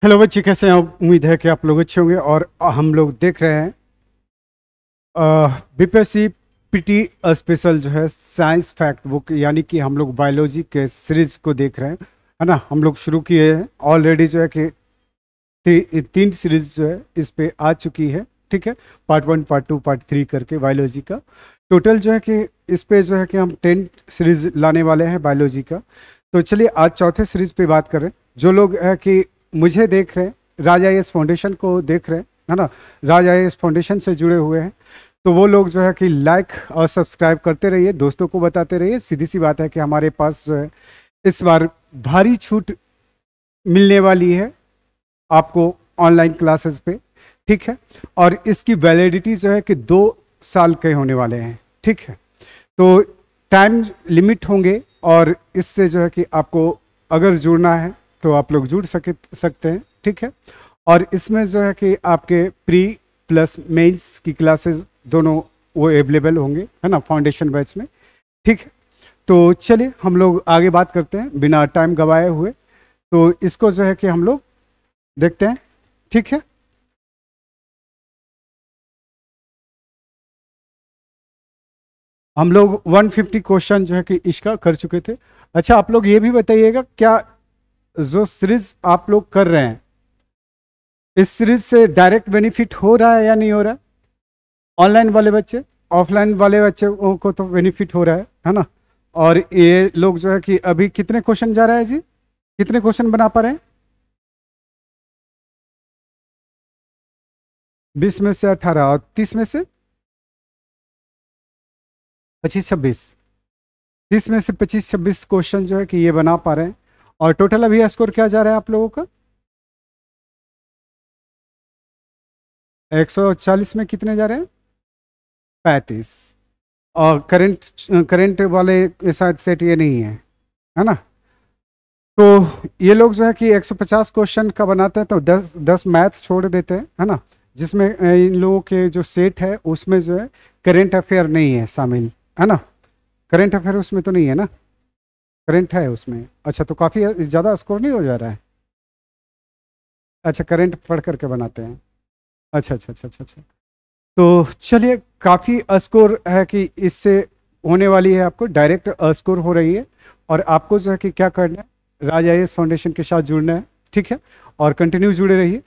Hello बच्चे, कैसे हैं आप? उम्मीद है कि आप लोग अच्छे होंगे। और हम लोग देख रहे हैं बीपीएससी पीटी स्पेशल जो है साइंस फैक्ट बुक, यानी कि हम लोग बायोलॉजी के सीरीज को देख रहे हैं, है ना। हम लोग शुरू किए हैं ऑलरेडी, जो है कि तीन सीरीज जो है इस पे आ चुकी है। ठीक है, पार्ट 1, पार्ट 2, पार्ट 3 करके बायोलॉजी का टोटल जो है कि इस पे जो है कि हम 10 सीरीज लाने वाले हैं बायोलॉजी का। तो चलिए आज चौथे सीरीज पे बात करें। जो लोग है कि मुझे देख रहे हैं, राज आईएएस फाउंडेशन को देख रहे हैं, है ना, राज आईएएस फाउंडेशन से जुड़े हुए हैं, तो वो लोग जो है कि लाइक और सब्सक्राइब करते रहिए, दोस्तों को बताते रहिए। सीधी सी बात है कि हमारे पास जो है इस बार भारी छूट मिलने वाली है आपको ऑनलाइन क्लासेस पे। ठीक है, और इसकी वैलिडिटी जो है कि 2 साल के होने वाले हैं। ठीक है, तो टाइम लिमिट होंगे, और इससे जो है कि आपको अगर जुड़ना है तो आप लोग जुड़ सकते हैं। ठीक है, और इसमें जो है कि आपके प्री प्लस मेंस की क्लासेस दोनों वो अवेलेबल होंगे, है ना, फाउंडेशन बैच में। ठीक है, तो चलिए हम लोग आगे बात करते हैं बिना टाइम गवाए हुए। तो इसको जो है कि हम लोग देखते हैं। ठीक है, हम लोग 150 क्वेश्चन जो है कि इसका कर चुके थे। अच्छा, आप लोग ये भी बताइएगा, क्या जो सीरीज आप लोग कर रहे हैं इस सीरीज से डायरेक्ट बेनिफिट हो रहा है या नहीं हो रहा है? ऑनलाइन वाले बच्चे, ऑफलाइन वाले बच्चे को तो बेनिफिट हो रहा है ना। और ये लोग जो है कि अभी कितने क्वेश्चन जा रहा है जी, कितने क्वेश्चन बना पा रहे हैं? 20 में से 18, और 30 में से 25-26, 30 में से 25-26 क्वेश्चन जो है कि ये बना पा रहे हैं। और टोटल अभी स्कोर क्या जा रहा है आप लोगों का? 140 में कितने जा रहे हैं? 35। और करंट करंट वाले के साथ सेट ये नहीं है ना। तो ये लोग जो है कि 150 क्वेश्चन का बनाते हैं, तो 10 मैथ छोड़ देते हैं, है ना, जिसमें इन लोगों के जो सेट है उसमें जो है करंट अफेयर नहीं है शामिल, है ना। करंट अफेयर उसमें तो नहीं है ना, करंट है उसमें। अच्छा, तो काफ़ी ज़्यादा स्कोर नहीं हो जा रहा है? अच्छा, करंट पढ़ करके बनाते हैं। अच्छा अच्छा अच्छा अच्छा अच्छा, तो चलिए, काफ़ी स्कोर है कि इससे होने वाली है, आपको डायरेक्ट स्कोर हो रही है। और आपको जो है कि क्या करना है, राज आईएएस फाउंडेशन के साथ जुड़ना है। ठीक है, और कंटिन्यू जुड़े रहिए।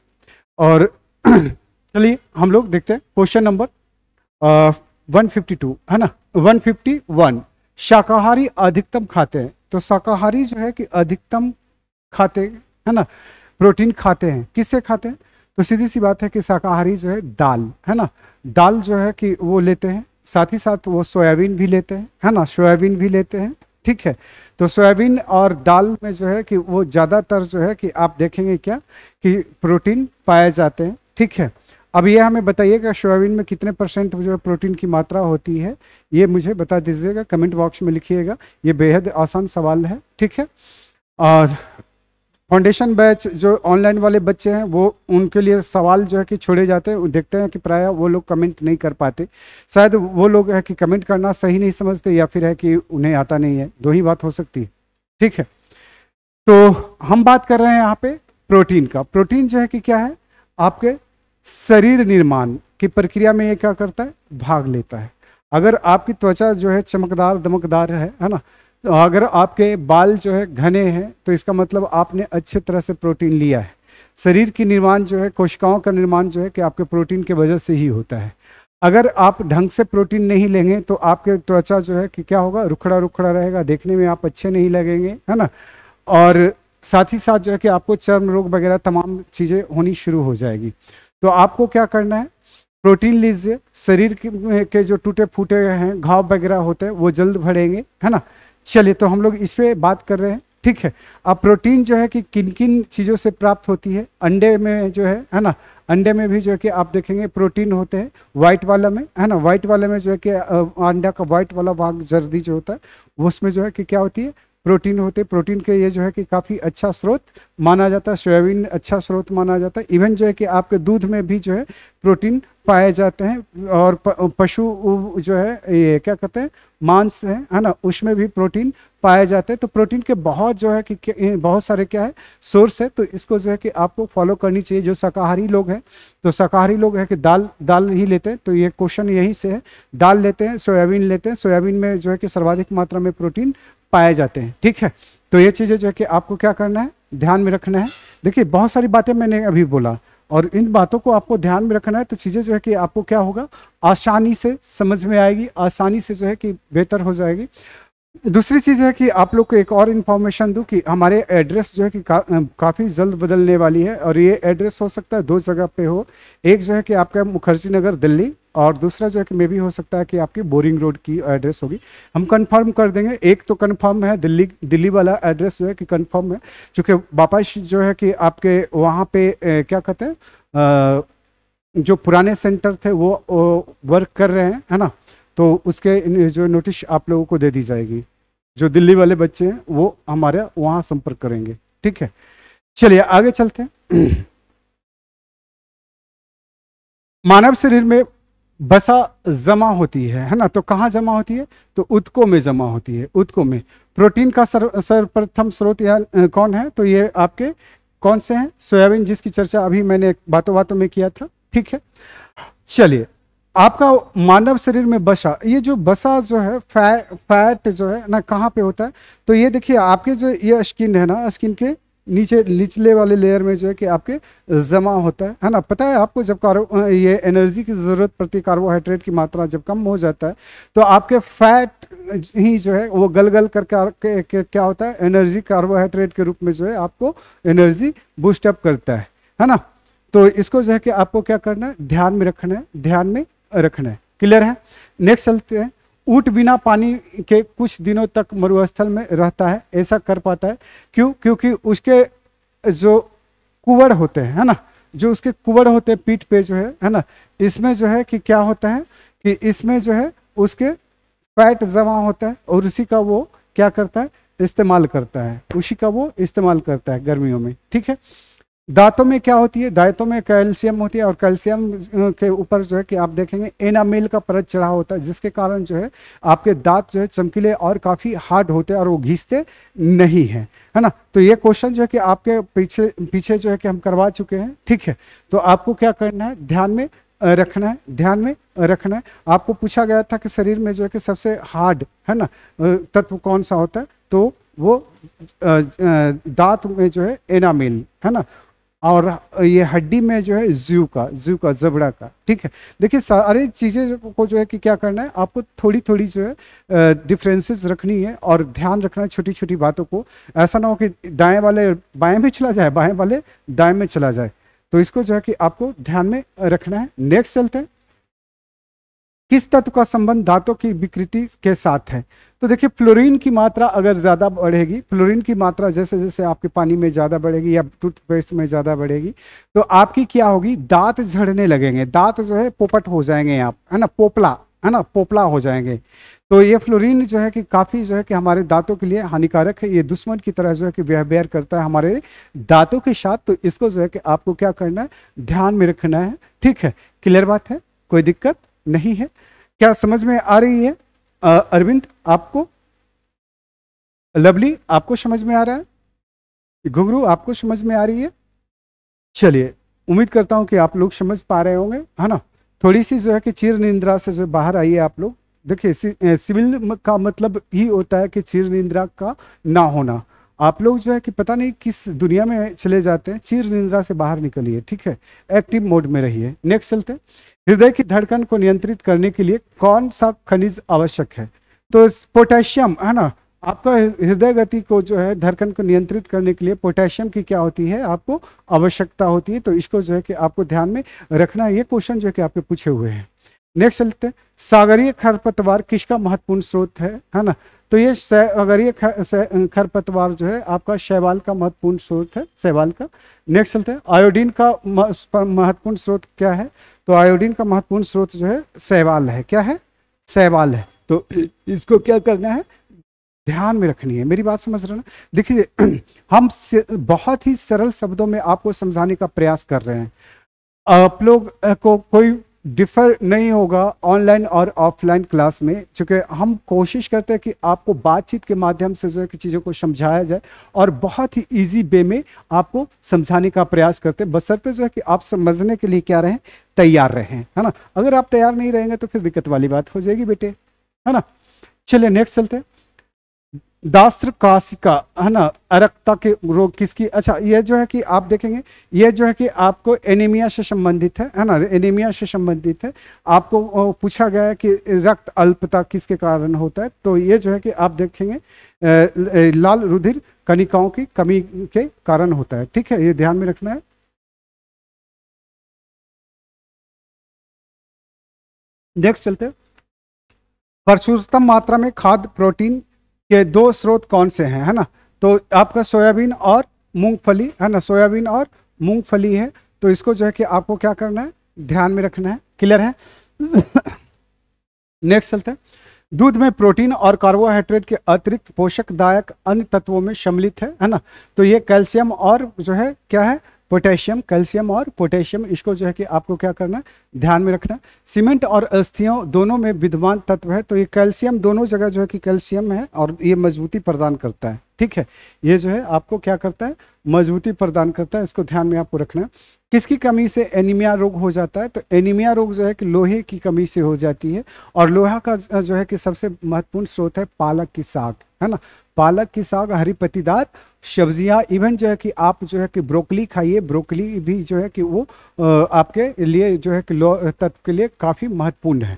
और चलिए हम लोग देखते हैं क्वेश्चन नंबर 152, है ना, 151। शाकाहारी अधिकतम खाते हैं, तो शाकाहारी जो है कि अधिकतम खाते हैं, है ना, प्रोटीन खाते हैं। किससे खाते हैं? तो सीधी सी बात है कि शाकाहारी जो है दाल, है ना, दाल जो है कि वो लेते हैं, साथ ही साथ वो सोयाबीन भी लेते हैं, है ना, सोयाबीन भी लेते हैं। ठीक है, तो सोयाबीन और दाल में जो है कि वो ज़्यादातर जो है कि आप देखेंगे क्या कि प्रोटीन पाए जाते हैं। ठीक है, अब ये हमें बताइएगा सोयाबीन में कितने % जो है प्रोटीन की मात्रा होती है, ये मुझे बता दीजिएगा, कमेंट बॉक्स में लिखिएगा। ये बेहद आसान सवाल है। ठीक है, और फाउंडेशन बैच जो ऑनलाइन वाले बच्चे हैं वो उनके लिए सवाल जो है कि छोड़े जाते हैं। देखते हैं कि प्रायः वो लोग कमेंट नहीं कर पाते, शायद वो लोग है कि कमेंट करना सही नहीं समझते, या फिर है कि उन्हें आता नहीं है, दो ही बात हो सकती है। ठीक है, तो हम बात कर रहे हैं यहाँ पे प्रोटीन का। प्रोटीन जो है कि क्या है, आपके शरीर निर्माण की प्रक्रिया में ये क्या करता है, भाग लेता है। अगर आपकी त्वचा जो है चमकदार दमकदार है ना, तो अगर आपके बाल जो है घने हैं, तो इसका मतलब आपने अच्छे तरह से प्रोटीन लिया है। शरीर की निर्माण जो है, कोशिकाओं का निर्माण जो है कि आपके प्रोटीन की वजह से ही होता है। अगर आप ढंग से प्रोटीन नहीं लेंगे तो आपके त्वचा जो है कि क्या होगा, रुखड़ा रुखड़ा रहेगा, देखने में आप अच्छे नहीं लगेंगे, है ना। और साथ ही साथ जो है कि आपको चर्म रोग वगैरह तमाम चीज़ें होनी शुरू हो जाएगी। तो आपको क्या करना है, प्रोटीन लीजिए। शरीर के जो टूटे फूटे हैं, घाव वगैरह होते हैं, वो जल्द भरेंगे, है ना। चलिए, तो हम लोग इस पे बात कर रहे हैं। ठीक है, अब प्रोटीन जो है कि किन किन चीज़ों से प्राप्त होती है? अंडे में जो है ना, अंडे में भी जो है कि आप देखेंगे प्रोटीन होते हैं, वाइट वाला में, है ना, वाइट वाले में जो है कि अंडा का वाइट वाला भाग जर्दी जो होता है, उसमें जो है कि क्या होती है, प्रोटीन होते हैं। प्रोटीन के ये जो है कि काफ़ी अच्छा स्रोत माना जाता है, सोयाबीन अच्छा स्रोत माना जाता है। इवन जो है कि आपके दूध में भी जो है प्रोटीन पाए जाते हैं। और पशु जो है ये क्या कहते हैं, मांस है ना, उसमें भी प्रोटीन पाए जाते हैं। तो प्रोटीन के बहुत जो है कि बहुत सारे क्या है सोर्स है, तो इसको जो है कि आपको फॉलो करनी चाहिए। जो शाकाहारी लोग हैं तो शाकाहारी लोग है कि दाल ही लेते हैं, तो ये क्वेश्चन यहीं से है। दाल लेते हैं, सोयाबीन लेते हैं, सोयाबीन में जो है कि सर्वाधिक मात्रा में प्रोटीन पाए जाते हैं, ठीक है। तो ये चीज़ें जो है कि आपको क्या करना है, ध्यान में रखना है। देखिए बहुत सारी बातें मैंने अभी बोला और इन बातों को आपको ध्यान में रखना है, तो चीज़ें जो है कि आपको क्या होगा, आसानी से समझ में आएगी, आसानी से जो है कि बेहतर हो जाएगी। दूसरी चीज़ है कि आप लोग को एक और इन्फॉर्मेशन दूं कि हमारे एड्रेस जो है कि काफ़ी जल्द बदलने वाली है, और ये एड्रेस हो सकता है 2 जगह पे हो। एक जो है कि आपका मुखर्जी नगर दिल्ली, और दूसरा जो है कि मे भी हो सकता है कि आपकी बोरिंग रोड की एड्रेस होगी। हम कंफर्म कर देंगे। एक तो कंफर्म है, दिल्ली वाला एड्रेस जो है कि कंफर्म है, चूँकि वापस जो है कि आपके वहाँ पे क्या कहते हैं, जो पुराने सेंटर थे वो वर्क कर रहे हैं, है ना। तो उसके जो नोटिस आप लोगों को दे दी जाएगी। जो दिल्ली वाले बच्चे हैं वो हमारे वहाँ संपर्क करेंगे, ठीक है। चलिए आगे चलते हैं। मानव शरीर में बसा जमा होती है ना। तो कहाँ जमा होती है, तो ऊतकों में जमा होती है। ऊतकों में प्रोटीन का सर्वप्रथम स्रोत यहाँ कौन है, तो ये आपके कौन से हैं, सोयाबीन, जिसकी चर्चा अभी मैंने बातों बातों में किया था, ठीक है। चलिए, आपका मानव शरीर में बसा, ये जो बसा जो है फैट जो है ना कहाँ पे होता है, तो ये देखिए आपके जो ये स्किन है ना, स्किन के नीचे निचले वाले लेयर में जो है कि आपके जमा होता है ना। पता है आपको, जब ये एनर्जी की जरूरत पड़ती है, कार्बोहाइड्रेट की मात्रा जब कम हो जाता है, तो आपके फैट ही जो है वो गल करके क्या होता है, एनर्जी कार्बोहाइड्रेट के रूप में जो है आपको एनर्जी बूस्ट अप करता है ना। तो इसको जो है कि आपको क्या करना है, ध्यान में रखना है, ध्यान में रखना है। क्लियर है। नेक्स्ट चलते हैं। ऊंट बिना पानी के कुछ दिनों तक मरुस्थल में रहता है, ऐसा कर पाता है क्यों, क्योंकि उसके जो कुवड़ होते हैं, है ना, जो उसके कुवड़ होते हैं पीठ पे जो है ना, इसमें जो है कि क्या होता है कि इसमें जो है उसके फैट जमा होता है, और उसी का वो क्या करता है, इस्तेमाल करता है, उसी का वो इस्तेमाल करता है गर्मियों में, ठीक है। दांतों में क्या होती है, दांतों में कैल्शियम होती है, और कैल्शियम के ऊपर जो है कि आप देखेंगे एनामेल का परत चढ़ा होता है, जिसके कारण जो है आपके दांत जो है चमकीले और काफ़ी हार्ड होते हैं, और वो घिसते नहीं हैं, है ना। तो ये क्वेश्चन जो है कि आपके पीछे जो है कि हम करवा चुके हैं, ठीक है। तो आपको क्या करना है, ध्यान में रखना है, ध्यान में रखना है। आपको पूछा गया था कि शरीर में जो है कि सबसे हार्ड, है ना, तत्व कौन सा होता है, तो वो दांत में जो है एनामेल, है ना, और ये हड्डी में जो है जू का जबड़ा का, ठीक है। देखिए सारी चीज़ें को जो है कि क्या करना है, आपको थोड़ी थोड़ी जो है डिफरेंसेस रखनी है, और ध्यान रखना है छोटी छोटी बातों को। ऐसा ना हो कि दाएं वाले बाएं में चला जाए, बाएं वाले दाएं में चला जाए, तो इसको जो है कि आपको ध्यान में रखना है। नेक्स्ट चलते हैं। किस तत्व का संबंध दांतों की विकृति के साथ है, तो देखिए फ्लोरीन की मात्रा अगर ज़्यादा बढ़ेगी, फ्लोरीन की मात्रा जैसे जैसे आपके पानी में ज़्यादा बढ़ेगी या टूथपेस्ट में ज़्यादा बढ़ेगी, तो आपकी क्या होगी, दांत झड़ने लगेंगे, दांत जो है पोपट हो जाएंगे आप, है ना, पोपला, है ना, पोपला हो जाएंगे। तो ये फ्लोरीन जो है कि काफ़ी जो है कि हमारे दांतों के लिए हानिकारक है, ये दुश्मन की तरह जो है कि व्यवहार करता है हमारे दांतों के साथ। तो इसको जो है कि आपको क्या करना है, ध्यान में रखना है, ठीक है। क्लियर बात है, कोई दिक्कत नहीं है, क्या समझ में आ रही है? अरविंद आपको, लवली आपको समझ में आ रहा है, घुंगरू आपको समझ में आ रही है? चलिए, उम्मीद करता हूं कि आप लोग समझ पा रहे होंगे, है ना। थोड़ी सी जो है कि चिर निंद्रा से जो बाहर आइए आप लोग। देखिए सिविल का मतलब ही होता है कि चिर निंद्रा का ना होना। आप लोग जो है कि पता नहीं किस दुनिया में चले जाते हैं, चिर निंद्रा से बाहर निकलिए, ठीक है, एक्टिव मोड में रहिए। नेक्स्ट चलते हैं। हृदय की धड़कन को नियंत्रित करने के लिए कौन सा खनिज आवश्यक है, तो पोटेशियम, है ना। आपका हृदय गति को जो है धड़कन को नियंत्रित करने के लिए पोटेशियम की क्या होती है, आपको आवश्यकता होती है। तो इसको जो है कि आपको ध्यान में रखना है। ये क्वेश्चन जो है कि आपके पूछे हुए हैं। नेक्स्ट चलते हैं। सागरीय खरपतवार किसका महत्वपूर्ण स्रोत है ना। तो ये सागरीय खरपतवार जो है आपका शैवाल का महत्वपूर्ण स्रोत है, शैवाल का। नेक्स्ट चलते हैं। आयोडीन का महत्वपूर्ण स्रोत क्या है, तो आयोडीन का महत्वपूर्ण स्रोत जो है शैवाल है। क्या है, शैवाल है। तो इसको क्या करना है, ध्यान में रखनी है। मेरी बात समझ रहे ना। देखिए हम बहुत ही सरल शब्दों में आपको समझाने का प्रयास कर रहे हैं। आप लोग को कोई डिफर नहीं होगा ऑनलाइन और ऑफलाइन क्लास में, चूँकि हम कोशिश करते हैं कि आपको बातचीत के माध्यम से जो है कि चीज़ों को समझाया जाए और बहुत ही इजी वे में आपको समझाने का प्रयास करते हैं, बशर्ते जो है कि आप समझने के लिए क्या रहें, तैयार रहें, है ना। अगर आप तैयार नहीं रहेंगे तो फिर दिक्कत वाली बात हो जाएगी बेटे, है ना। चलिए नेक्स्ट चलते हैं। दास्त्र कासिका, है ना, अरक्ता के रोग किसकी, अच्छा ये जो है कि आप देखेंगे ये जो है कि आपको एनीमिया से संबंधित है ना, एनीमिया से संबंधित है। आपको पूछा गया है कि रक्त अल्पता किसके कारण होता है, तो ये जो है कि आप देखेंगे लाल रुधिर कणिकाओं की कमी के कारण होता है, ठीक है, ये ध्यान में रखना है। नेक्स्ट चलते हैं। प्रचुरतम मात्रा में खाद्य प्रोटीन के दो स्रोत कौन से हैं, है ना, तो आपका सोयाबीन और मूंगफली, है ना, सोयाबीन और मूंगफली है, तो इसको जो है कि आपको क्या करना है, ध्यान में रखना है, क्लियर है। नेक्स्ट चलते हैं। दूध में प्रोटीन और कार्बोहाइड्रेट के अतिरिक्त पोषकदायक अन्य तत्वों में सम्मिलित है ना, तो ये कैल्शियम और जो है क्या है, पोटेशियम, कैल्शियम और पोटेशियम, इसको जो है कि आपको क्या करना है, ध्यान में रखना है। सीमेंट और अस्थियों दोनों में विद्यमान तत्व है, तो ये कैल्शियम दोनों जगह जो है कि कैल्शियम है और ये मजबूती प्रदान करता है, ठीक है, ये जो है आपको क्या करता है, मजबूती प्रदान करता है, इसको ध्यान में आपको रखना है। किसकी कमी से एनीमिया रोग हो जाता है, तो एनीमिया रोग जो है कि लोहे की कमी से हो जाती है, और लोहा का जो है कि सबसे महत्वपूर्ण स्रोत है पालक की साग, है ना, पालक की साग, हरी पत्तीदार सब्जियां, इवन जो है कि आप जो है कि ब्रोकली खाइए, ब्रोकली भी जो है कि वो आपके लिए जो है कि लौह तत्व के लिए काफ़ी महत्वपूर्ण है।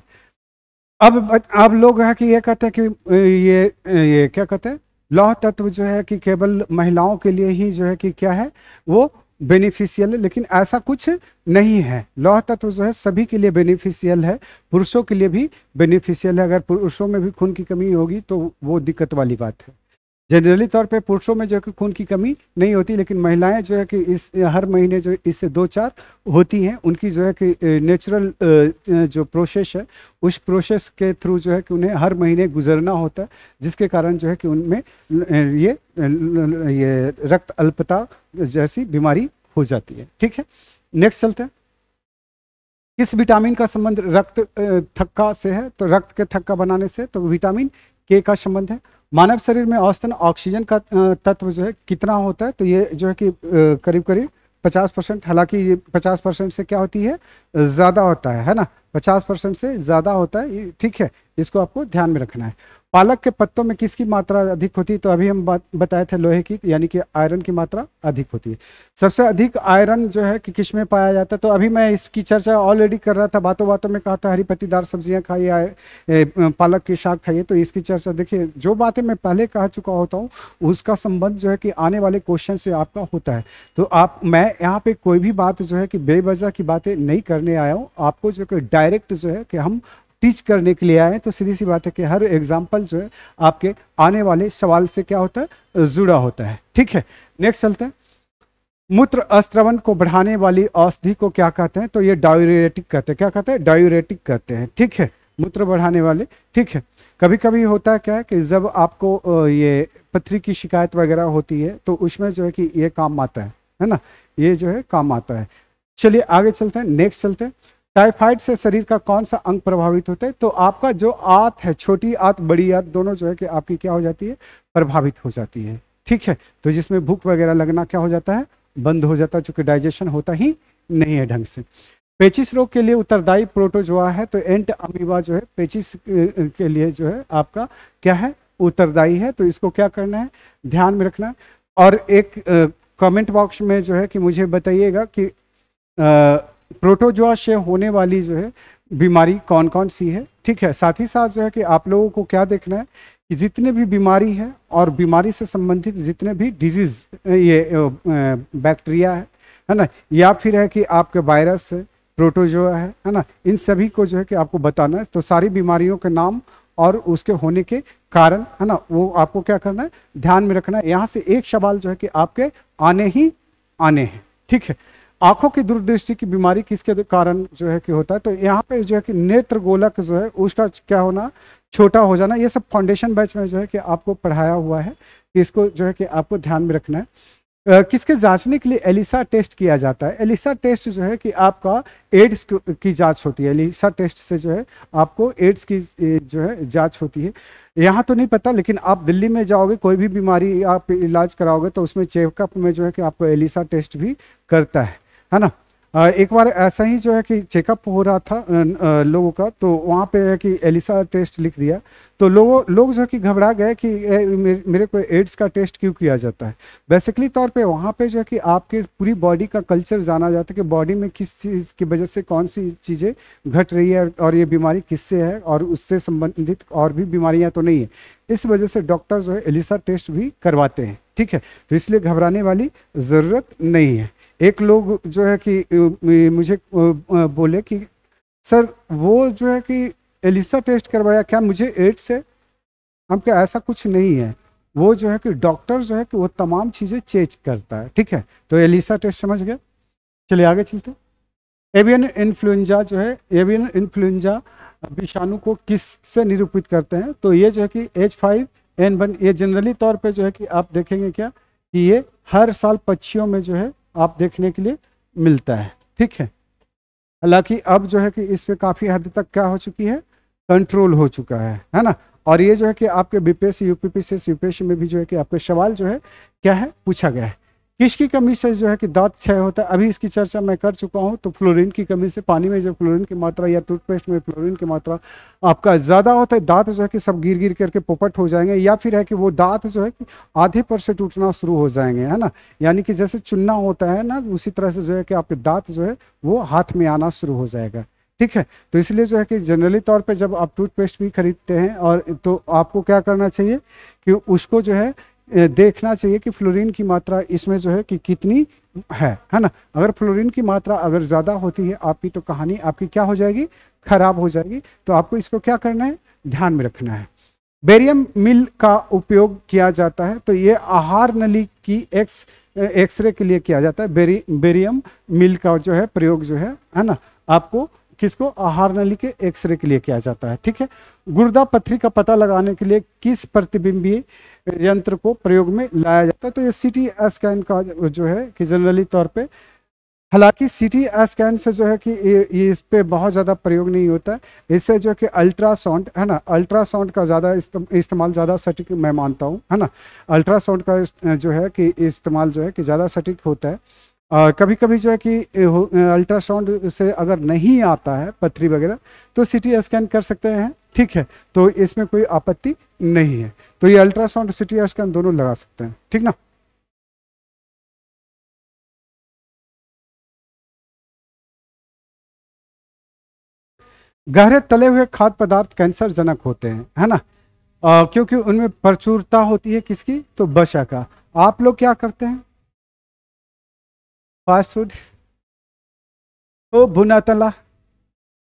अब लोग है कि ये कहते हैं कि ये क्या कहते हैं, लौह तत्व जो है कि केवल महिलाओं के लिए ही जो है कि क्या है, वो बेनिफिशियल है, लेकिन ऐसा कुछ नहीं है। लौह तत्व जो है सभी के लिए बेनिफिशियल है, पुरुषों के लिए भी बेनिफिशियल है। अगर पुरुषों में भी खून की कमी होगी तो वो दिक्कत वाली बात है। जनरली तौर पे पुरुषों में जो है कि खून की कमी नहीं होती, लेकिन महिलाएं जो है कि इस हर महीने जो इससे 2-4 होती हैं, उनकी जो है कि नेचुरल जो प्रोसेस है, उस प्रोसेस के थ्रू जो है कि उन्हें हर महीने गुजरना होता है, जिसके कारण जो है कि उनमें ये रक्त अल्पता जैसी बीमारी हो जाती है, ठीक है। नेक्स्ट चलते हैं। किस विटामिन का संबंध रक्त थक्का से है, तो रक्त के थक्का बनाने से, तो विटामिन के का संबंध है। मानव शरीर में औसतन ऑक्सीजन का तत्व जो है कितना होता है, तो ये जो है कि करीब करीब 50%, हालांकि ये 50% से क्या होती है, ज़्यादा होता है ना, 50% से ज़्यादा होता है, ठीक है, इसको आपको ध्यान में रखना है। पालक के पत्तों में किसकी मात्रा अधिक होती है, तो अभी हम बताए थे लोहे की, यानी कि आयरन की मात्रा अधिक होती है। सबसे अधिक आयरन जो है कि किस में पाया जाता है, तो अभी मैं इसकी चर्चा ऑलरेडी कर रहा था, बातों बातों में कहा था हरी पत्तीदार सब्जियां खाइए, पालक की शाक खाइए, तो इसकी चर्चा देखिए, जो बातें मैं पहले कह चुका होता हूँ उसका संबंध जो है कि आने वाले क्वेश्चन से आपका होता है। तो मैं यहाँ पे कोई भी बात जो है कि बेवजह की बातें नहीं करने आया हूँ, आपको जो कि डायरेक्ट जो है कि हम टीच करने के लिए आए, तो सीधी सी बात है कि हर एग्जाम्पल जो है आपके आने वाले सवाल से क्या होता है, जुड़ा होता है, ठीक है। नेक्स्ट चलते हैं। मूत्र स्त्रवन को बढ़ाने वाली औषधि को क्या कहते हैं, तो ये डायूरेटिक कहते हैं, क्या कहते हैं, डायूरेटिक कहते हैं, ठीक है, मूत्र बढ़ाने वाले, ठीक है। कभी कभी होता है क्या है कि जब आपको ये पथरी की शिकायत वगैरह होती है, तो उसमें जो है कि ये काम आता है ना, ये जो है काम आता है। चलिए आगे चलते हैं, नेक्स्ट चलते हैं। टाइफाइड से शरीर का कौन सा अंग प्रभावित होता है, तो आपका जो आंत है, छोटी आंत बड़ी आंत दोनों जो है कि आपकी क्या हो जाती है, प्रभावित हो जाती है, ठीक है। तो जिसमें भूख वगैरह लगना क्या हो जाता है, बंद हो जाता है, चूंकि डाइजेशन होता ही नहीं है ढंग से। पेचिस रोग के लिए उत्तरदायी प्रोटोजोआ है, तो एंट अमीबा जो है पेचिस के लिए जो है आपका क्या है, उत्तरदायी है, तो इसको क्या करना है, ध्यान में रखना है। और एक कमेंट बॉक्स में जो है कि मुझे बताइएगा कि प्रोटोजोआ से होने वाली जो है बीमारी कौन कौन सी है, ठीक है। साथ ही साथ जो है कि आप लोगों को क्या देखना है कि जितने भी बीमारी है और बीमारी से संबंधित जितने भी डिजीज, ये बैक्टीरिया है ना, या फिर है कि आपके वायरस है, प्रोटोजोआ है ना, इन सभी को जो है कि आपको बताना है। तो सारी बीमारियों के नाम और उसके होने के कारण, है ना, वो आपको क्या करना है, ध्यान में रखना है। यहाँ से एक सवाल जो है कि आपके आने ही आने हैं, ठीक है। आंखों की दूरदृष्टि की बीमारी किसके कारण जो है कि होता है, तो यहाँ पे जो है कि नेत्र गोलक जो है उसका क्या होना, छोटा हो जाना, ये सब फाउंडेशन बैच में जो है कि आपको पढ़ाया हुआ है, कि इसको जो है कि आपको ध्यान में रखना है। किसके जांचने के लिए एलिसा टेस्ट किया जाता है? एलिसा टेस्ट जो है कि आपका एड्स की जांच होती है। एलिसा टेस्ट से जो है आपको एड्स की जो है जांच होती है। यहाँ तो नहीं पता, लेकिन आप दिल्ली में जाओगे, कोई भी बीमारी आप इलाज कराओगे तो उसमें चेकअप में जो है कि आपको एलिसा टेस्ट भी करता है ना। एक बार ऐसा ही जो है कि चेकअप हो रहा था लोगों का, तो वहाँ पे है कि एलिसा टेस्ट लिख दिया, तो लोग जो है कि घबरा गए कि मेरे को एड्स का टेस्ट क्यों किया जाता है। बेसिकली तौर पे वहाँ पे जो है कि आपके पूरी बॉडी का कल्चर जाना जाता है कि बॉडी में किस चीज़ की वजह से कौन सी चीज़ें घट रही है और ये बीमारी किससे है और उससे संबंधित और भी बीमारियाँ तो नहीं है। इस वजह से डॉक्टर जो है एलिसा टेस्ट भी करवाते हैं, ठीक है। तो इसलिए घबराने वाली ज़रूरत नहीं है। एक लोग जो है कि मुझे बोले कि सर वो जो है कि एलिसा टेस्ट करवाया, क्या मुझे एड्स है? हम क्या, ऐसा कुछ नहीं है। वो जो है कि डॉक्टर जो है कि वो तमाम चीज़ें चेक करता है, ठीक है। तो एलिसा टेस्ट समझ गए। चलिए आगे चलते हैं। एवियन इन्फ्लुएंजा जो है, एवियन इन्फ्लुएंजा विषाणु को किस से निरूपित करते हैं? तो ये जो है कि H5N1, ये जनरली तौर पे जो है कि आप देखेंगे क्या कि ये हर साल पक्षियों में जो है आप देखने के लिए मिलता है, ठीक है। हालांकि अब जो है कि इस पे काफ़ी हद तक क्या हो चुकी है, कंट्रोल हो चुका है ना। और ये जो है कि आपके बीपीएससी यूपीपीसीएस यूपीएससी में भी जो है कि आपके सवाल जो है क्या है पूछा गया है। किसकी कमी से जो है कि दांत क्षय होता है? अभी इसकी चर्चा मैं कर चुका हूं। तो फ्लोरीन की कमी से, पानी में जो फ्लोरीन की मात्रा या टूथपेस्ट में फ्लोरीन की मात्रा आपका ज़्यादा होता है, दांत जो है कि सब गिर गिर करके पोपट हो जाएंगे, या फिर है कि वो दांत जो है कि आधे पर से टूटना शुरू हो जाएंगे, है ना। यानी कि जैसे चुनना होता है ना, उसी तरह से जो है कि आपके दांत जो है वो हाथ में आना शुरू हो जाएगा, ठीक है। तो इसलिए जो है कि जनरली तौर पे जब आप टूथपेस्ट भी खरीदते हैं और तो आपको क्या करना चाहिए कि उसको जो है देखना चाहिए कि फ्लोरीन की मात्रा इसमें जो है कि कितनी है ना। अगर फ्लोरीन की मात्रा अगर ज़्यादा होती है आपकी, तो कहानी आपकी क्या हो जाएगी, खराब हो जाएगी। तो आपको इसको क्या करना है, ध्यान में रखना है। बेरियम मिल का उपयोग किया जाता है, तो ये आहार नली की एक्सरे के लिए किया जाता है। बेरियम मिल का जो है प्रयोग जो है ना, आपको किसको, आहार नली के एक्सरे के लिए किया जाता है, ठीक है। गुर्दा पथरी का पता लगाने के लिए किस प्रतिबिंबीय यंत्र को प्रयोग में लाया जाता है? तो ये सीटी स्कैन का जो है कि जनरली तौर पे, हालांकि सीटी स्कैन से जो है कि ये इस पे बहुत ज़्यादा प्रयोग नहीं होता है। इससे जो है कि अल्ट्रासाउंड है ना, अल्ट्रासाउंड का ज़्यादा इस्तेमाल ज़्यादा सटीक मैं मानता हूँ, है ना। अल्ट्रासाउंड का जो है कि इस्तेमाल जो है कि ज़्यादा सटीक होता है। कभी कभी जो है कि अल्ट्रासाउंड से अगर नहीं आता है पथरी वगैरह, तो सीटी स्कैन कर सकते हैं, ठीक है। तो इसमें कोई आपत्ति नहीं है। तो ये अल्ट्रासाउंड सीटी स्कैन दोनों लगा सकते हैं, ठीक ना। गहरे तले हुए खाद्य पदार्थ कैंसर जनक होते हैं, है ना। क्योंकि उनमें प्रचुरता होती है किसकी, तो वसा का। आप लोग क्या करते हैं, फास्ट फूड, तो भुना तला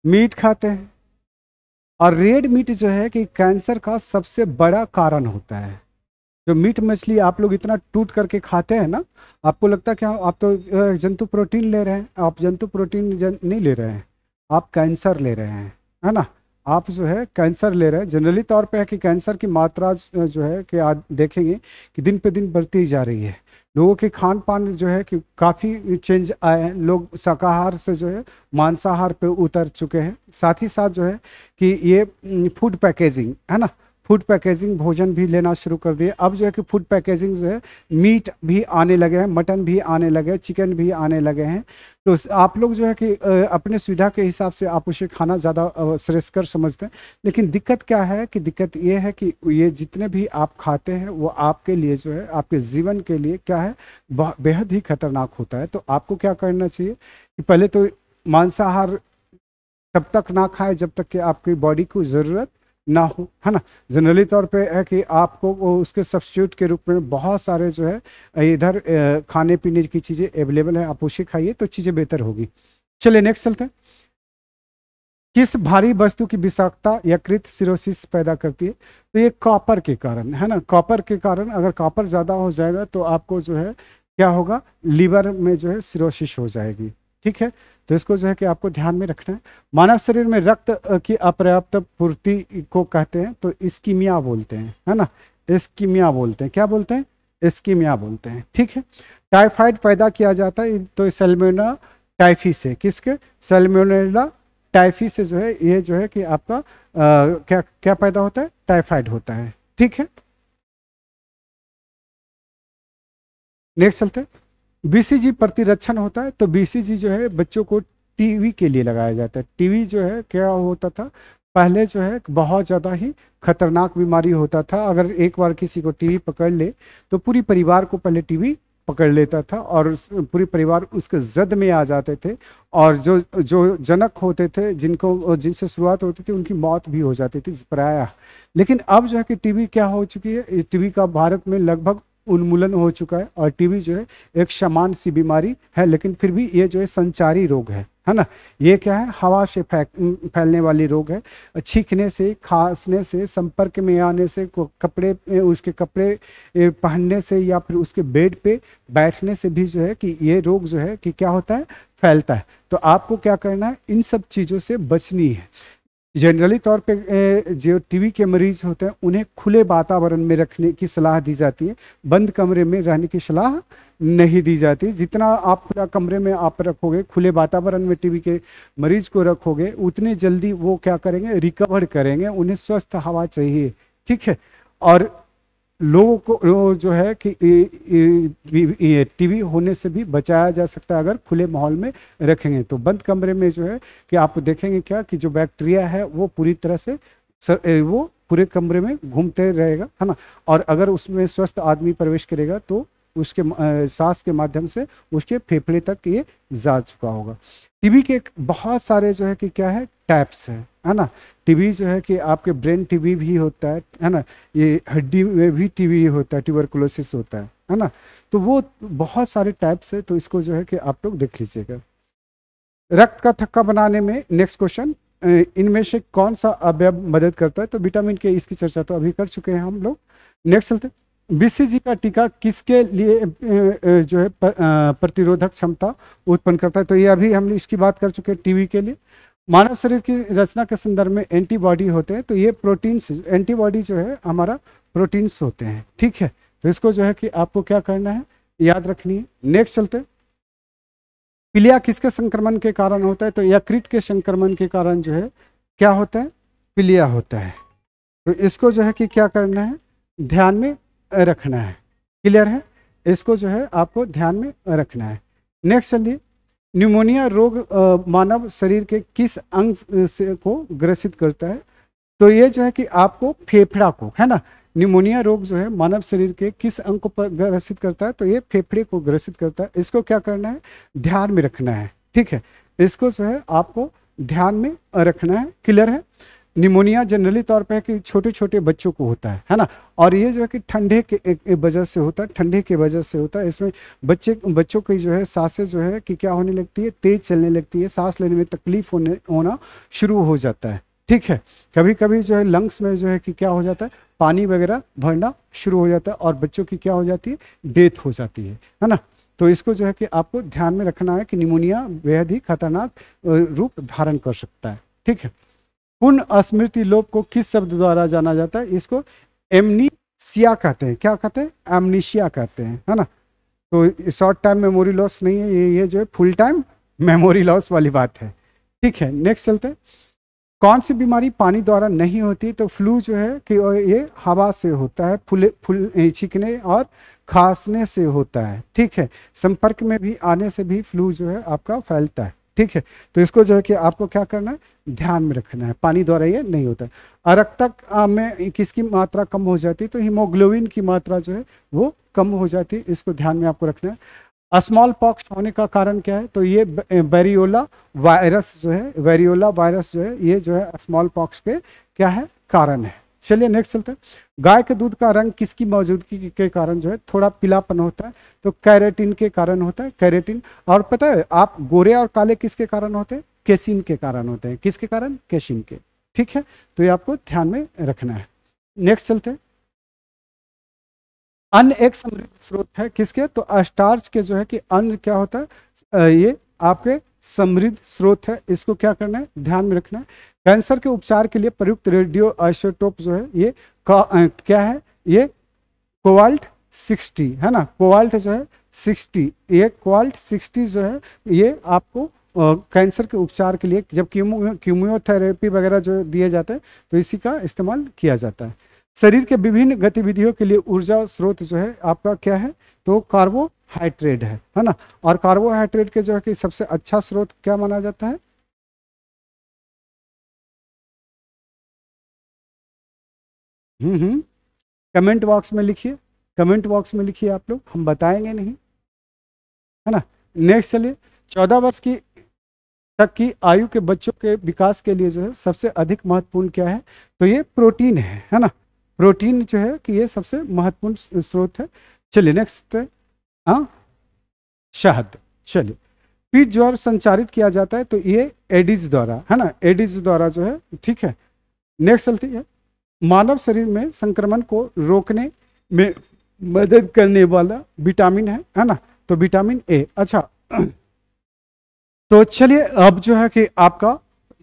मीट खाते हैं। और रेड मीट जो है कि कैंसर का सबसे बड़ा कारण होता है। जो मीट मछली आप लोग इतना टूट करके खाते हैं ना, आपको लगता है कि आप तो जंतु प्रोटीन ले रहे हैं। आप जंतु प्रोटीन नहीं ले रहे हैं, आप कैंसर ले रहे हैं, है ना। आप जो है कैंसर ले रहे हैं। जनरली तौर पे है कि कैंसर की मात्रा जो है कि आज देखेंगे कि दिन पे दिन बढ़ती जा रही है। लोगों के खान पान जो है कि काफ़ी चेंज आए हैं। लोग शाकाहार से जो है मांसाहार पे उतर चुके हैं। साथ ही साथ जो है कि ये फूड पैकेजिंग, है ना, फूड पैकेजिंग भोजन भी लेना शुरू कर दिए। अब जो है कि फूड पैकेजिंग जो है मीट भी आने लगे हैं, मटन भी आने लगे हैं, चिकन भी आने लगे हैं। तो आप लोग जो है कि अपने सुविधा के हिसाब से आप उसे खाना ज़्यादा श्रेष्ठकर समझते हैं। लेकिन दिक्कत क्या है कि दिक्कत ये है कि ये जितने भी आप खाते हैं वो आपके लिए जो है, आपके जीवन के लिए क्या है, बेहद ही खतरनाक होता है। तो आपको क्या करना चाहिए कि पहले तो मांसाहार तब तक ना खाएं जब तक कि आपकी बॉडी को ज़रूरत ना हो, है ना। जनरली तौर पे है कि आपको वो उसके सब्स्टिट्यूट के रूप में बहुत सारे जो है इधर खाने पीने की चीज़ें अवेलेबल है, आप उसे खाइए तो चीज़ें बेहतर होगी। चलिए नेक्स्ट चलते हैं। किस भारी वस्तु की विषाक्तता यकृत सिरोसिस पैदा करती है? तो ये कॉपर के कारण, है ना। कॉपर के कारण, अगर कॉपर ज़्यादा हो जाएगा तो आपको जो है क्या होगा, लीवर में जो है सिरोसिस हो जाएगी, ठीक है। तो इसको जो है कि आपको ध्यान में रखना है। मानव शरीर में रक्त की अपर्याप्त पूर्ति को कहते हैं तो इस्कीमिया बोलते हैं, है ना। इस्कीमिया बोलते हैं, क्या बोलते हैं, इस्कीमिया बोलते हैं, ठीक है। टाइफाइड पैदा किया जाता है तो सैल्मोनेला टाइफी से, किसके, सैल्मोनेला टाइफी से जो है ये जो है कि आपका क्या क्या पैदा होता है, टाइफाइड होता है। ठीक है, नेक्स्ट चलते हैं। बीसीजी प्रतिरक्षण होता है, तो बीसीजी जो है बच्चों को टीवी के लिए लगाया जाता है। टीवी जो है क्या होता था पहले, जो है बहुत ज़्यादा ही खतरनाक बीमारी होता था। अगर एक बार किसी को टीवी पकड़ ले तो पूरी परिवार को पहले टीवी पकड़ लेता था और पूरी परिवार उसके जद में आ जाते थे, और जो जो जनक होते थे जिनसे शुरुआत होती थी उनकी मौत भी हो जाती थी प्रायः। लेकिन अब जो है कि टीवी क्या हो चुकी है, टीवी का भारत में लगभग उन्मूलन हो चुका है, और टीवी जो है एक सामान्य सी बीमारी है, लेकिन फिर भी ये जो है संचारी रोग है ना। ये क्या है, हवा से फैलने वाली रोग है। छींकने से, खांसने से, संपर्क में आने से, उसके कपड़े पहनने से, या फिर उसके बेड पे बैठने से भी जो है कि ये रोग जो है कि क्या होता है, फैलता है। तो आपको क्या करना है, इन सब चीज़ों से बचनी है। जनरली तौर पे जो टीवी के मरीज होते हैं उन्हें खुले वातावरण में रखने की सलाह दी जाती है, बंद कमरे में रहने की सलाह नहीं दी जाती। जितना आप खुला कमरे में आप रखोगे, खुले वातावरण में टीवी के मरीज को रखोगे, उतने जल्दी वो क्या करेंगे, रिकवर करेंगे। उन्हें स्वस्थ हवा चाहिए, ठीक है। और लोगों को जो है कि टीवी होने से भी बचाया जा सकता है अगर खुले माहौल में रखेंगे। तो बंद कमरे में जो है कि आप देखेंगे क्या कि जो बैक्टीरिया है वो पूरी तरह से वो पूरे कमरे में घूमते रहेगा, है ना। और अगर उसमें स्वस्थ आदमी प्रवेश करेगा तो उसके सांस के माध्यम से उसके फेफड़े तक ये जा चुका होगा। टीबी के बहुत सारे जो है कि क्या है, टाइप्स है ना। टीबी जो है कि आपके ब्रेन टीबी भी होता है ना, ये हड्डी में भी टीबी होता है, ट्यूबरकुलोसिस होता है ना। तो वो बहुत सारे टाइप्स है, तो इसको जो है कि आप लोग देख लीजिएगा। रक्त का थक्का बनाने में, नेक्स्ट क्वेश्चन, इनमें से कौन सा अवयव मदद करता है, तो विटामिन के, इसकी चर्चा तो अभी कर चुके हैं हम लोग। नेक्स्ट चलते, बीसीजी का टीका किसके लिए जो है प्रतिरोधक क्षमता उत्पन्न करता है, तो ये अभी हम इसकी बात कर चुके हैं, टीबी के लिए। मानव शरीर की रचना के संदर्भ में एंटीबॉडी होते हैं, तो ये प्रोटीन्स, एंटीबॉडी जो है हमारा प्रोटीन्स होते हैं, ठीक है। तो इसको जो है कि आपको क्या करना है, याद रखनी है। नेक्स्ट चलते, पीलिया किसके संक्रमण के कारण होता है, तो यकृत के संक्रमण के कारण जो है क्या होता है, पीलिया होता है। तो इसको जो है कि क्या करना है, ध्यान में रखना है। क्लियर है, इसको जो है आपको ध्यान में रखना है। नेक्स्ट चलिए, न्यूमोनिया रोग मानव शरीर के किस अंग से को ग्रसित करता है, तो ये जो है कि आपको फेफड़ा को, है ना। न्यूमोनिया रोग जो है मानव शरीर के किस अंग को ग्रसित करता है, तो ये फेफड़े को ग्रसित करता है। इसको क्या करना है, ध्यान में रखना है, ठीक है। इसको जो है आपको ध्यान में रखना है। क्लियर है। निमोनिया जनरली तौर पे है कि छोटे छोटे बच्चों को होता है ना, और ये जो है कि ठंडे के वजह से होता है, ठंडे के वजह से होता है। इसमें बच्चों की जो है सांसें जो है कि क्या होने लगती है, तेज चलने लगती है, सांस लेने में तकलीफ होना शुरू हो जाता है, ठीक है। कभी कभी जो है लंग्स में जो है कि क्या हो जाता है, पानी वगैरह भरना शुरू हो जाता है, और बच्चों की क्या हो जाती है, डेथ हो जाती है ना। तो इसको जो है कि आपको ध्यान में रखना है कि निमोनिया बेहद ही खतरनाक रूप धारण कर सकता है, ठीक है। पूर्ण स्मृति लोप को किस शब्द द्वारा जाना जाता है, इसको एमनीसिया कहते हैं। क्या कहते हैं, एमनीशिया कहते हैं, है ना। तो शॉर्ट टाइम मेमोरी लॉस नहीं है, ये जो है फुल टाइम मेमोरी लॉस वाली बात है, ठीक है। नेक्स्ट चलते हैं, कौन सी बीमारी पानी द्वारा नहीं होती, तो फ्लू जो है कि ये हवा से होता है, छींकने और खांसने से होता है, ठीक है। संपर्क में भी आने से भी फ्लू जो है आपका फैलता है, ठीक है। तो इसको जो है कि आपको क्या करना है, ध्यान में रखना है, पानी द्वारा ये नहीं होता है। अरक्तक में किसकी मात्रा कम हो जाती है, तो हीमोग्लोबिन की मात्रा जो है वो कम हो जाती है, इसको ध्यान में आपको रखना है। स्मॉल पॉक्स होने का कारण क्या है, तो ये वेरियोला वायरस जो है, वेरियोला वायरस जो है ये जो है स्मॉल पॉक्स के क्या है, कारण है। चलिए नेक्स्ट चलते हैं, गाय के दूध का रंग किसकी मौजूदगी के कारण जो है थोड़ा पीलापन होता है, तो कैरेटिन के कारण होता है, कैरेटिन। और पता है आप गोरे और काले किसके कारण होते हैं, केसिन के कारण होते हैं। किसके कारण, केसिन के, ठीक है। तो ये आपको ध्यान में रखना है। नेक्स्ट चलते हैं, अन्न एक समृद्ध स्रोत है किसके, तो स्टार्च के जो है कि अन्न क्या होता है, ये आपके समृद्ध स्रोत है, इसको क्या करना है, ध्यान में रखना है। कैंसर के उपचार के लिए प्रयुक्त रेडियो आइसोटोप जो है ये क्या है, ये कोबाल्ट 60 है ना। कोबाल्ट जो है 60, ये क्वाल्ट 60 जो है ये आपको कैंसर के उपचार के लिए जब कीमोथेरेपी वगैरह जो दिए जाते हैं तो इसी का इस्तेमाल किया जाता है। शरीर के विभिन्न गतिविधियों के लिए ऊर्जा स्रोत जो है आपका क्या है, तो कार्बोहाइड्रेट है ना। और कार्बोहाइड्रेट के जो है कि सबसे अच्छा स्रोत क्या माना जाता है? कमेंट बॉक्स में लिखिए, कमेंट बॉक्स में लिखिए आप लोग, हम बताएंगे नहीं, है ना। नेक्स्ट चलिए, 14 वर्ष की तक की आयु के बच्चों के विकास के लिए जो है सबसे अधिक महत्वपूर्ण क्या है, तो ये प्रोटीन है ना। प्रोटीन जो है कि ये सबसे महत्वपूर्ण स्रोत है। चलिए नेक्स्ट, हाँ, शहद। चलिए, पीठ ज्वर संचारित किया जाता है तो ये एडिज द्वारा, है ना, एडिज द्वारा जो है, ठीक है। नेक्स्ट चलती है, मानव शरीर में संक्रमण को रोकने में मदद करने वाला विटामिन है ना, तो विटामिन ए। अच्छा, तो चलिए अब जो है कि आपका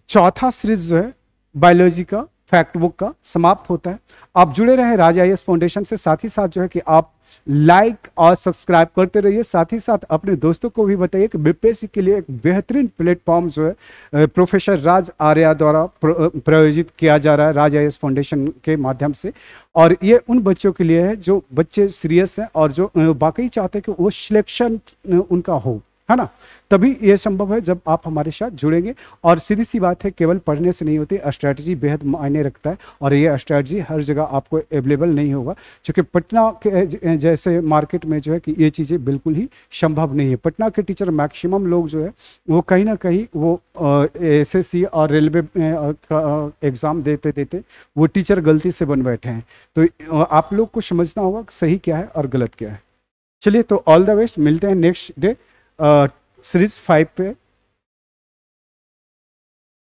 चौथा सीरीज जो है बायोलॉजी का फैक्ट बुक का समाप्त होता है। आप जुड़े रहे राज आईएएस फाउंडेशन से, साथ ही साथ जो है कि आप लाइक और सब्सक्राइब करते रहिए। साथ ही साथ अपने दोस्तों को भी बताइए कि बीपीएससी के लिए एक बेहतरीन प्लेटफॉर्म जो है प्रोफेसर राज आर्या द्वारा प्रायोजित किया जा रहा है राज आईएएस फाउंडेशन के माध्यम से। और ये उन बच्चों के लिए है जो बच्चे सीरियस हैं और जो वाकई चाहते हैं कि वो सिलेक्शन उनका हो, है ना। तभी ये संभव है जब आप हमारे साथ जुड़ेंगे। और सीधी सी बात है, केवल पढ़ने से नहीं होती, स्ट्रैटेजी बेहद मायने रखता है और ये स्ट्रैटेजी हर जगह आपको अवेलेबल नहीं होगा, क्योंकि पटना के जैसे मार्केट में जो है कि ये चीज़ें बिल्कुल ही संभव नहीं है। पटना के टीचर मैक्सिमम लोग जो है वो कहीं ना कहीं वो एसएससी और रेलवे का एग्ज़ाम देते देते वो टीचर गलती से बन बैठे हैं। तो आप लोग को समझना होगा सही क्या है और गलत क्या है। चलिए, तो ऑल द बेस्ट, मिलते हैं नेक्स्ट डे सीरीज 5 पे।